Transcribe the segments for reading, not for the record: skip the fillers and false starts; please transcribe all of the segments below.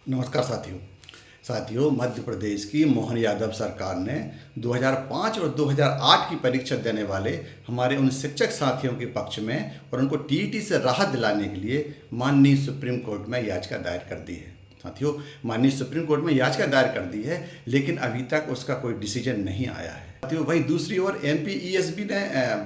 नमस्कार साथियों, मध्य प्रदेश की मोहन यादव सरकार ने 2005 और 2008 की परीक्षा देने वाले हमारे उन शिक्षक साथियों के पक्ष में और उनको टीईटी से राहत दिलाने के लिए माननीय सुप्रीम कोर्ट में याचिका दायर कर दी है। साथियों, माननीय सुप्रीम कोर्ट में याचिका दायर कर दी है, लेकिन अभी तक उसका कोई डिसीजन नहीं आया है। साथियों, वहीं दूसरी ओर एमपीईएसबी ने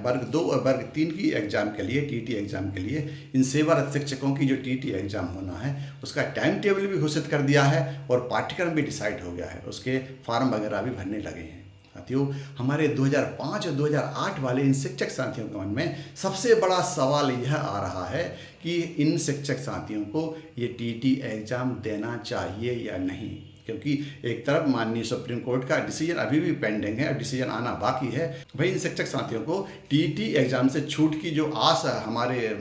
वर्ग 2 और वर्ग 3 की एग्जाम के लिए, टीटी एग्जाम के लिए इन सेवारत शिक्षकों की जो टीटी एग्जाम होना है उसका टाइम टेबल भी घोषित कर दिया है और पाठ्यक्रम भी डिसाइड हो गया है। उसके फॉर्म वगैरह भी भरने लगे हैं। साथियों, हमारे 2005 और 2008 वाले इन शिक्षक साथियों के मन में सबसे बड़ा सवाल यह आ रहा है कि इन शिक्षक साथियों को ये टीटी एग्ज़ाम देना चाहिए या नहीं, क्योंकि एक तरफ माननीय सुप्रीम कोर्ट का डिसीजन अभी भी पेंडिंग है और डिसीजन आना बाकी है। भाई, इन शिक्षक साथियों को टीटी एग्ज़ाम से छूट की जो आस हमारे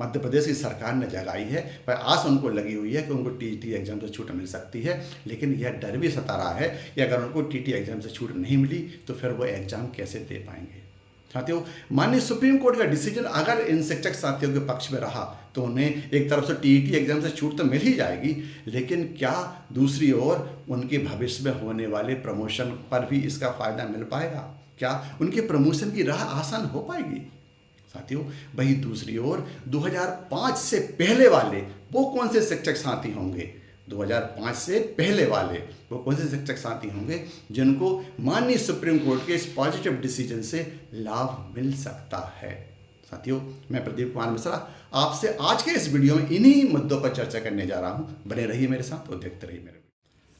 मध्य प्रदेश की सरकार ने जगाई है, वह आस उनको लगी हुई है कि उनको टीटी एग्ज़ाम से छूट मिल सकती है, लेकिन यह डर भी सता रहा है कि अगर उनको टीटी एग्ज़ाम से छूट नहीं मिली तो फिर वो एग्ज़ाम कैसे दे पाएंगे। साथियों, माननीय सुप्रीम कोर्ट का डिसीजन अगर इन शिक्षक साथियों के पक्ष में रहा तो उन्हें एक तरफ से टीईटी एग्जाम से छूट तो मिल ही जाएगी, लेकिन क्या दूसरी ओर उनके भविष्य में होने वाले प्रमोशन पर भी इसका फ़ायदा मिल पाएगा? क्या उनके प्रमोशन की राह आसान हो पाएगी? साथियों, वही दूसरी ओर 2005 से पहले वाले वो कौन से शिक्षक साथी होंगे, 2005 से पहले वाले वो कौन से शिक्षक साथी होंगे जिनको माननीय सुप्रीम कोर्ट के इस पॉजिटिव डिसीजन से लाभ मिल सकता है? साथियों, मैं प्रदीप कुमार मिश्रा आपसे आज के इस वीडियो में इन्हीं मुद्दों पर चर्चा करने जा रहा हूं। बने रहिए मेरे साथ और देखते रहिए मेरे।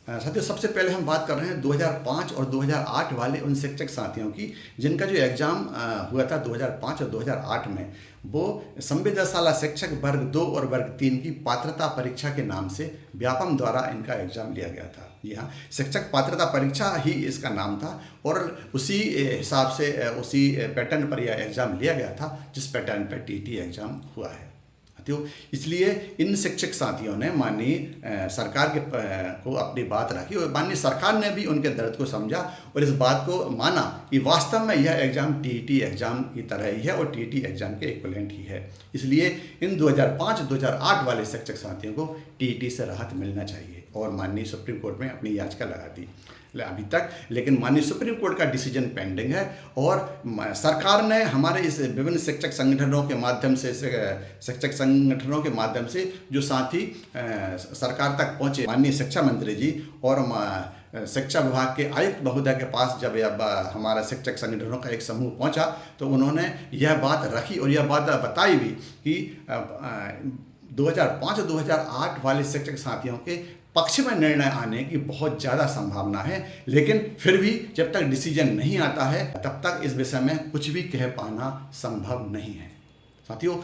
साथियों, सबसे पहले हम बात कर रहे हैं 2005 और 2008 वाले उन शिक्षक साथियों की जिनका जो एग्ज़ाम हुआ था 2005 और 2008 में, वो संविदाशाला शिक्षक वर्ग 2 और वर्ग 3 की पात्रता परीक्षा के नाम से व्यापम द्वारा इनका एग्ज़ाम लिया गया था। यहाँ शिक्षक पात्रता परीक्षा ही इसका नाम था और उसी हिसाब से उसी पैटर्न पर यह एग्ज़ाम लिया गया था जिस पैटर्न पर टीटी एग्ज़ाम हुआ है। इसलिए इन शिक्षक साथियों ने माननीय सरकार को अपनी बात रखी और माननीय सरकार ने भी उनके दर्द को समझा और इस बात को माना कि वास्तव में यह एग्ज़ाम टीटी एग्ज़ाम की तरह ही है और टीटी एग्ज़ाम के इक्विवेलेंट ही है। इसलिए इन 2005-2008 वाले शिक्षक साथियों को टीटी से राहत मिलना चाहिए और माननीय सुप्रीम कोर्ट में अपनी याचिका लगा दी अभी तक, लेकिन माननीय सुप्रीम कोर्ट का डिसीजन पेंडिंग है और सरकार ने हमारे इस विभिन्न शिक्षक संगठनों के माध्यम से जो साथी सरकार तक पहुंचे, माननीय शिक्षा मंत्री जी और शिक्षा विभाग के आयुक्त महोदय के पास जब हमारा शिक्षक संगठनों का एक समूह पहुंचा तो उन्होंने यह बात रखी और यह बात बताई भी कि 2005-2008 वाले शिक्षक साथियों के पक्ष में निर्णय आने की बहुत ज़्यादा संभावना है, लेकिन फिर भी जब तक डिसीजन नहीं आता है तब तक इस विषय में कुछ भी कह पाना संभव नहीं है। साथियों,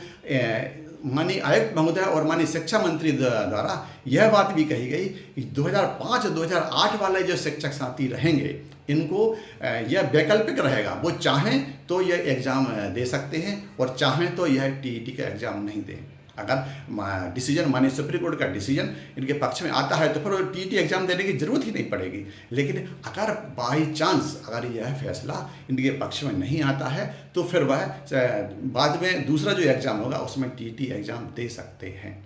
माननीय आयुक्त महोदय और माननीय शिक्षा मंत्री द्वारा यह बात भी कही गई कि 2005-2008 वाले जो शिक्षक साथी रहेंगे इनको यह वैकल्पिक रहेगा, वो चाहें तो यह एग्ज़ाम दे सकते हैं और चाहें तो यह टीईटी का एग्ज़ाम नहीं दें। अगर डिसीजन माननीय सुप्रीम कोर्ट का डिसीजन इनके पक्ष में आता है तो फिर टीटी एग्ज़ाम देने की ज़रूरत ही नहीं पड़ेगी, लेकिन अगर बाई चांस अगर यह फैसला इनके पक्ष में नहीं आता है तो फिर वह बाद में दूसरा जो एग्ज़ाम होगा उसमें टीटी एग्ज़ाम दे सकते हैं,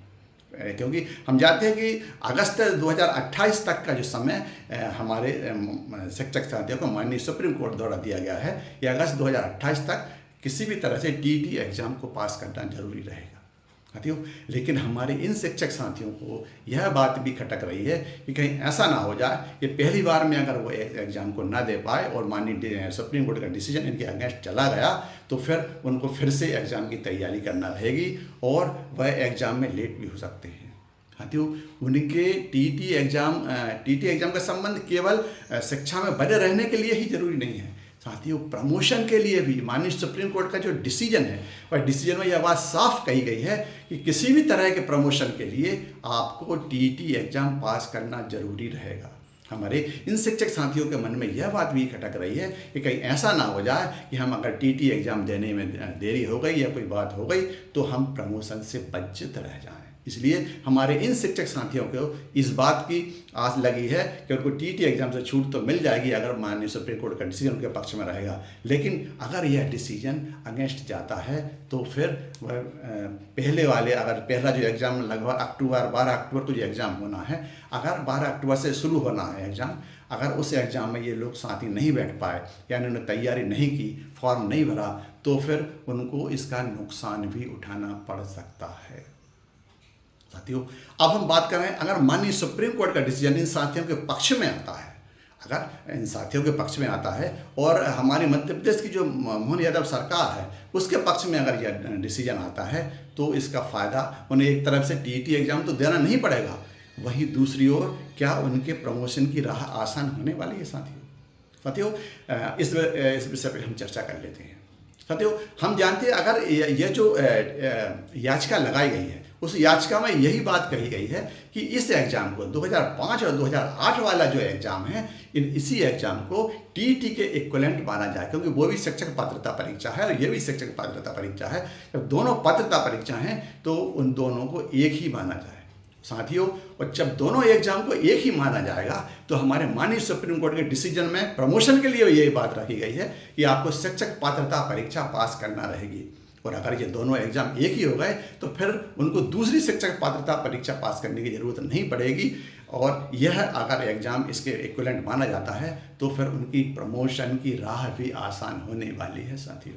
क्योंकि हम जानते हैं कि अगस्त 2028 तक का जो समय हमारे शिक्षक साथियों को माननीय सुप्रीम कोर्ट द्वारा दिया गया है। कि अगस्त 2028 तक किसी भी तरह से टीटी एग्ज़ाम को पास करना जरूरी रहेगा। साथियों, लेकिन हमारे इन शिक्षक साथियों को यह बात भी खटक रही है कि कहीं ऐसा ना हो जाए कि पहली बार में अगर वो एग्ज़ाम को ना दे पाए और माननीय सुप्रीम कोर्ट का डिसीजन इनके अगेंस्ट चला गया तो फिर उनको फिर से एग्ज़ाम की तैयारी करना रहेगी और वह एग्ज़ाम में लेट भी हो सकते हैं। साथियों, उनके टीटी एग्ज़ाम का संबंध केवल शिक्षा में बने रहने के लिए ही जरूरी नहीं है। साथियों, प्रमोशन के लिए भी माननीय सुप्रीम कोर्ट का जो डिसीजन है वह डिसीजन में यह बात साफ कही गई है कि किसी भी तरह के प्रमोशन के लिए आपको टीटी एग्ज़ाम पास करना जरूरी रहेगा। हमारे इन शिक्षक साथियों के मन में यह बात भी खटक रही है कि कहीं ऐसा ना हो जाए कि हम अगर टीटी एग्ज़ाम देने में देरी हो गई या कोई बात हो गई तो हम प्रमोशन से वंचित रह जाएं। इसलिए हमारे इन शिक्षक साथियों को इस बात की आस लगी है कि उनको टीटी एग्जाम से छूट तो मिल जाएगी अगर माननीय सुप्रीम कोर्ट का डिसीजन उनके पक्ष में रहेगा, लेकिन अगर यह डिसीजन अगेंस्ट जाता है तो फिर वह पहले वाले, अगर पहला जो एग्ज़ाम लगभग 12 अक्टूबर को जो एग्ज़ाम होना है, अगर 12 अक्टूबर से शुरू होना है एग्ज़ाम, अगर उस एग्ज़ाम में ये लोग साथी नहीं बैठ पाए यानी उन्होंने तैयारी नहीं की, फॉर्म नहीं भरा, तो फिर उनको इसका नुकसान भी उठाना पड़ सकता है। साथियों, अब हम बात कर रहे हैं अगर माननीय सुप्रीम कोर्ट का डिसीजन इन साथियों के पक्ष में आता है, अगर इन साथियों के पक्ष में आता है और हमारी मध्य प्रदेश की जो मोहन यादव सरकार है उसके पक्ष में अगर यह डिसीजन आता है तो इसका फ़ायदा उन्हें एक तरफ से टीटी एग्ज़ाम तो देना नहीं पड़ेगा, वहीं दूसरी ओर क्या उनके प्रमोशन की राह आसान होने वाली है। साथियों इस विषय पर हम चर्चा कर लेते हैं। साथियों, हम जानते हैं अगर ये जो याचिका लगाई गई है उस याचिका में यही बात कही गई है कि इस एग्ज़ाम को 2005 और 2008 वाला जो एग्ज़ाम है इसी एग्ज़ाम को टीटी के इक्विवेलेंट माना जाए, क्योंकि वो भी शिक्षक पात्रता परीक्षा है और ये भी शिक्षक पात्रता परीक्षा है। जब दोनों पात्रता परीक्षा हैं तो उन दोनों को एक ही माना जाए। साथियों, और जब दोनों एग्जाम को एक ही माना जाएगा तो हमारे माननीय सुप्रीम कोर्ट के डिसीजन में प्रमोशन के लिए यही बात रखी गई है कि आपको शिक्षक पात्रता परीक्षा पास करना रहेगी, और अगर ये दोनों एग्जाम एक ही हो गए तो फिर उनको दूसरी शिक्षक पात्रता परीक्षा पास करने की ज़रूरत नहीं पड़ेगी, और यह अगर एग्ज़ाम इसके इक्विवेलेंट माना जाता है तो फिर उनकी प्रमोशन की राह भी आसान होने वाली है। साथियों,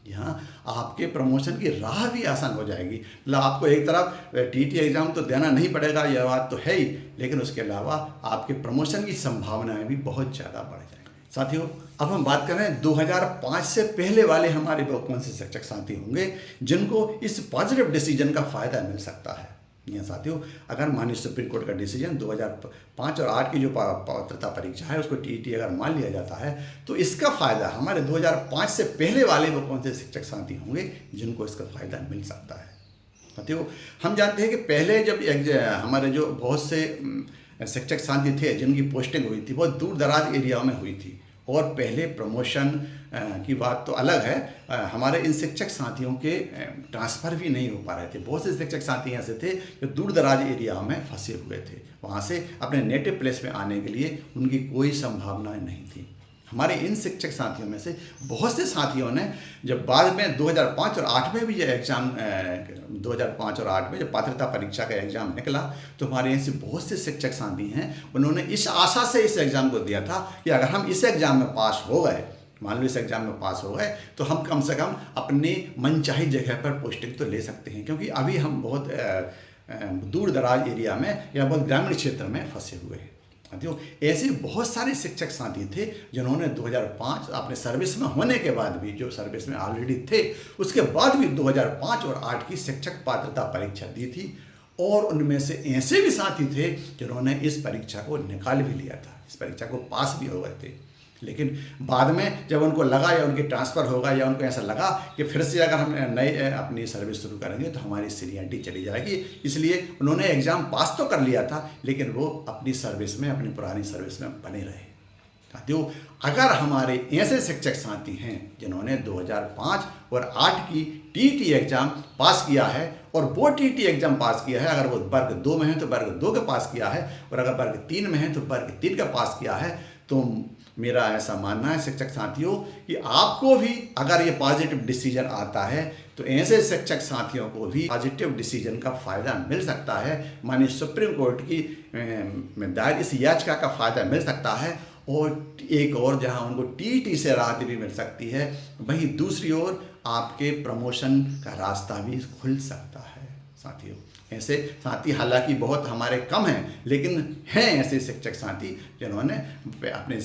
यहाँ आपके प्रमोशन की राह भी आसान हो जाएगी, मतलब आपको एक तरफ टीटी एग्ज़ाम तो देना नहीं पड़ेगा, यह बात तो है ही, लेकिन उसके अलावा आपके प्रमोशन की संभावनाएं भी बहुत ज़्यादा बढ़ जाएंगी। साथियों, अब हम बात कर रहे हैं 2005 से पहले वाले हमारे वो कौन से शिक्षक साथी होंगे जिनको इस पॉजिटिव डिसीजन का फ़ायदा मिल सकता है। यहाँ साथियों, अगर माननीय सुप्रीम कोर्ट का डिसीजन 2005 और 8 की जो पात्रता परीक्षा है उसको टीटी अगर मान लिया जाता है तो इसका फ़ायदा हमारे 2005 से पहले वाले वो कौन से शिक्षक साथी होंगे जिनको इसका फ़ायदा मिल सकता है। साथियों, हम जानते हैं कि पहले जब हमारे जो बहुत से शिक्षक साथी थे जिनकी पोस्टिंग हुई थी बहुत दूर दराज एरिया में हुई थी, और पहले प्रमोशन की बात तो अलग है, हमारे इन शिक्षक साथियों के ट्रांसफ़र भी नहीं हो पा रहे थे। बहुत से शिक्षक साथी ऐसे थे जो दूर दराज एरिया में फंसे हुए थे, वहाँ से अपने नेटिव प्लेस में आने के लिए उनकी कोई संभावना नहीं थी। हमारे इन शिक्षक साथियों में से बहुत से साथियों ने जब बाद में 2005 और 8 में भी ये एग्ज़ाम 2005 और 8 में जब पात्रता परीक्षा का एग्ज़ाम निकला तो हमारे यहाँ से बहुत से शिक्षक साथी हैं, उन्होंने इस आशा से इस एग्ज़ाम को दिया था कि अगर हम इस एग्ज़ाम में पास हो गए, मान लो इस एग्ज़ाम में पास हो गए तो हम कम से कम अपनी मनचाही जगह पर पोस्टिंग तो ले सकते हैं, क्योंकि अभी हम बहुत दूर दराज एरिया में या बहुत ग्रामीण क्षेत्र में फंसे हुए हैं। साथियों, ऐसे बहुत सारे शिक्षक साथी थे जिन्होंने 2005 अपने सर्विस में होने के बाद भी, जो सर्विस में ऑलरेडी थे उसके बाद भी 2005 और 8 की शिक्षक पात्रता परीक्षा दी थी, और उनमें से ऐसे भी साथी थे जिन्होंने इस परीक्षा को निकाल भी लिया था, इस परीक्षा को पास भी हो गए थे। लेकिन बाद में जब उनको लगा या उनकी ट्रांसफ़र होगा या उनको ऐसा लगा कि फिर से अगर हम नए अपनी सर्विस शुरू करेंगे तो हमारी सीनियरिटी चली जाएगी, इसलिए उन्होंने एग्ज़ाम पास तो कर लिया था लेकिन वो अपनी सर्विस में, अपनी पुरानी सर्विस में बने रहे। साथियों, अगर हमारे ऐसे शिक्षक साथी हैं जिन्होंने 2005 और 8 की टीटी एग्ज़ाम पास किया है और वो टीटी एग्ज़ाम पास किया है, अगर वो वर्ग 2 में है तो वर्ग 2 का पास किया है, और अगर वर्ग 3 में है तो वर्ग 3 का पास किया है, तो मेरा ऐसा मानना है शिक्षक साथियों कि आपको भी अगर ये पॉजिटिव डिसीजन आता है तो ऐसे शिक्षक साथियों को भी पॉजिटिव डिसीजन का फ़ायदा मिल सकता है, माननीय सुप्रीम कोर्ट की में दायर इस याचिका का फ़ायदा मिल सकता है, और एक और जहां उनको टीटी से राहत भी मिल सकती है, वहीं दूसरी ओर आपके प्रमोशन का रास्ता भी खुल सकता है। साथियों, ऐसे साथी हालांकि बहुत हमारे कम हैं, लेकिन हैं ऐसे शिक्षक साथी जिन्होंने अपने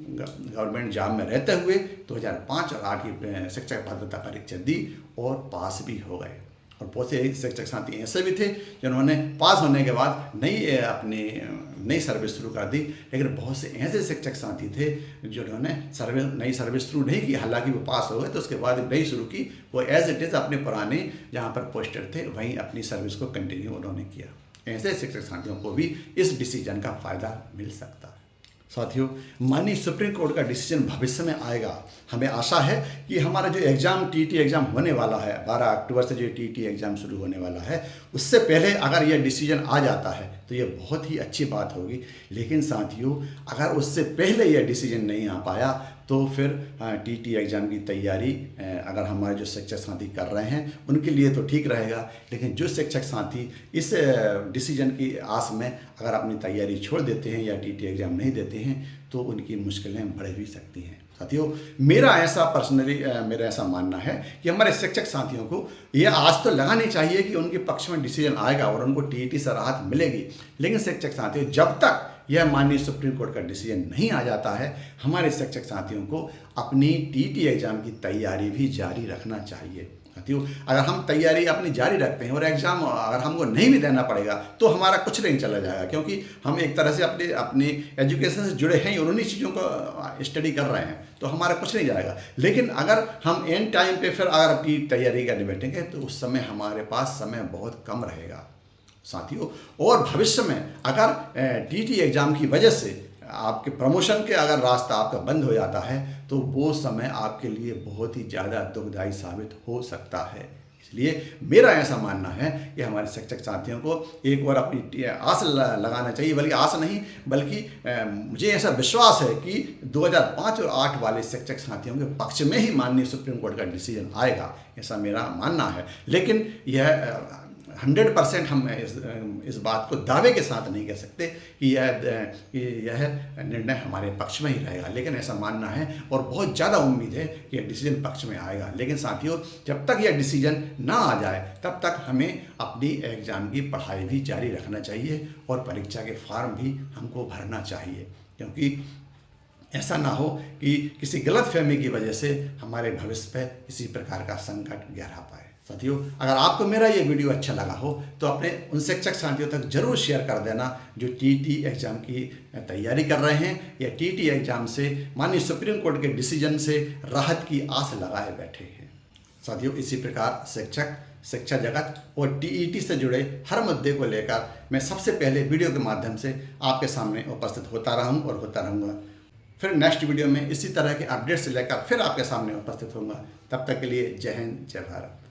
गवर्नमेंट जॉब में रहते हुए 2005 और 8 की शिक्षक पात्रता परीक्षा दी और पास भी हो गए, और बहुत से शिक्षक साथी ऐसे भी थे जिन्होंने पास होने के बाद नई सर्विस शुरू कर दी, लेकिन बहुत से ऐसे शिक्षक साथी थे जिन्होंने नई सर्विस शुरू नहीं की, हालांकि वो पास हो गए तो उसके बाद नई शुरू की, वो एज इट इज़ अपने पुराने जहाँ पर पोस्टेड थे वहीं अपनी सर्विस को कंटिन्यू उन्होंने किया। ऐसे शिक्षक साथियों को भी इस डिसीजन का फ़ायदा मिल सकता है। साथियों, माननीय सुप्रीम कोर्ट का डिसीजन भविष्य में आएगा। हमें आशा है कि हमारा जो एग्ज़ाम टीटी एग्ज़ाम होने वाला है, 12 अक्टूबर से जो टीटी एग्ज़ाम शुरू होने वाला है, उससे पहले अगर यह डिसीजन आ जाता है तो ये बहुत ही अच्छी बात होगी। लेकिन साथियों, अगर उससे पहले यह डिसीजन नहीं आ पाया तो फिर टीटी एग्ज़ाम की तैयारी अगर हमारे जो शिक्षक साथी कर रहे हैं उनके लिए तो ठीक रहेगा, लेकिन जो शिक्षक साथी इस डिसीजन की आस में अगर अपनी तैयारी छोड़ देते हैं या टीटी एग्ज़ाम नहीं देते हैं तो उनकी मुश्किलें बढ़ भी सकती हैं। साथियों, मेरा ऐसा मानना है कि हमारे शिक्षक साथियों को यह आस तो लगानी चाहिए कि उनके पक्ष में डिसीजन आएगा और उनको टीटी से राहत मिलेगी। लेकिन शिक्षक साथियों, जब तक यह माननीय सुप्रीम कोर्ट का डिसीजन नहीं आ जाता है, हमारे शिक्षक साथियों को अपनी टीटी एग्ज़ाम की तैयारी भी जारी रखना चाहिए। साथियों, अगर हम तैयारी अपनी जारी रखते हैं और एग्ज़ाम अगर हमको नहीं भी देना पड़ेगा तो हमारा कुछ नहीं चला जाएगा, क्योंकि हम एक तरह से अपनी एजुकेशन से जुड़े हैं और उन्हीं चीज़ों को स्टडी कर रहे हैं, तो हमारा कुछ नहीं जाएगा। लेकिन अगर हम एंड टाइम पे फिर अगर अपनी तैयारी करने बैठेंगे तो उस समय हमारे पास समय बहुत कम रहेगा। साथियों, और भविष्य में अगर टीटी एग्ज़ाम की वजह से आपके प्रमोशन के अगर रास्ता आपका बंद हो जाता है तो वो समय आपके लिए बहुत ही ज़्यादा दुखदायी साबित हो सकता है। इसलिए मेरा ऐसा मानना है कि हमारे शिक्षक साथियों को एक और अपनी आस लगाना चाहिए, बल्कि आस नहीं बल्कि मुझे ऐसा विश्वास है कि 2005 और 8 वाले शिक्षक साथियों के पक्ष में ही माननीय सुप्रीम कोर्ट का डिसीजन आएगा, ऐसा मेरा मानना है। लेकिन यह 100% हम इस बात को दावे के साथ नहीं कह सकते कि यह निर्णय हमारे पक्ष में ही रहेगा, लेकिन ऐसा मानना है और बहुत ज़्यादा उम्मीद है कि यह डिसीजन पक्ष में आएगा। लेकिन साथियों, जब तक यह डिसीजन ना आ जाए तब तक हमें अपनी एग्ज़ाम की पढ़ाई भी जारी रखना चाहिए और परीक्षा के फॉर्म भी हमको भरना चाहिए, क्योंकि ऐसा ना हो कि किसी गलतफहमी की वजह से हमारे भविष्य पर इसी प्रकार का संकट गहरा पाए। साथियों, अगर आपको मेरा ये वीडियो अच्छा लगा हो तो अपने उन शिक्षक साथियों तक जरूर शेयर कर देना जो टीटी एग्ज़ाम की तैयारी कर रहे हैं या टीटी एग्ज़ाम से माननीय सुप्रीम कोर्ट के डिसीजन से राहत की आस लगाए बैठे हैं। साथियों, इसी प्रकार शिक्षा जगत और टीईटी से जुड़े हर मुद्दे को लेकर मैं सबसे पहले वीडियो के माध्यम से आपके सामने उपस्थित होता रहूँ और होता रहूँगा। फिर नेक्स्ट वीडियो में इसी तरह के अपडेट्स लेकर फिर आपके सामने उपस्थित होऊंगा। तब तक के लिए जय हिंद, जय भारत।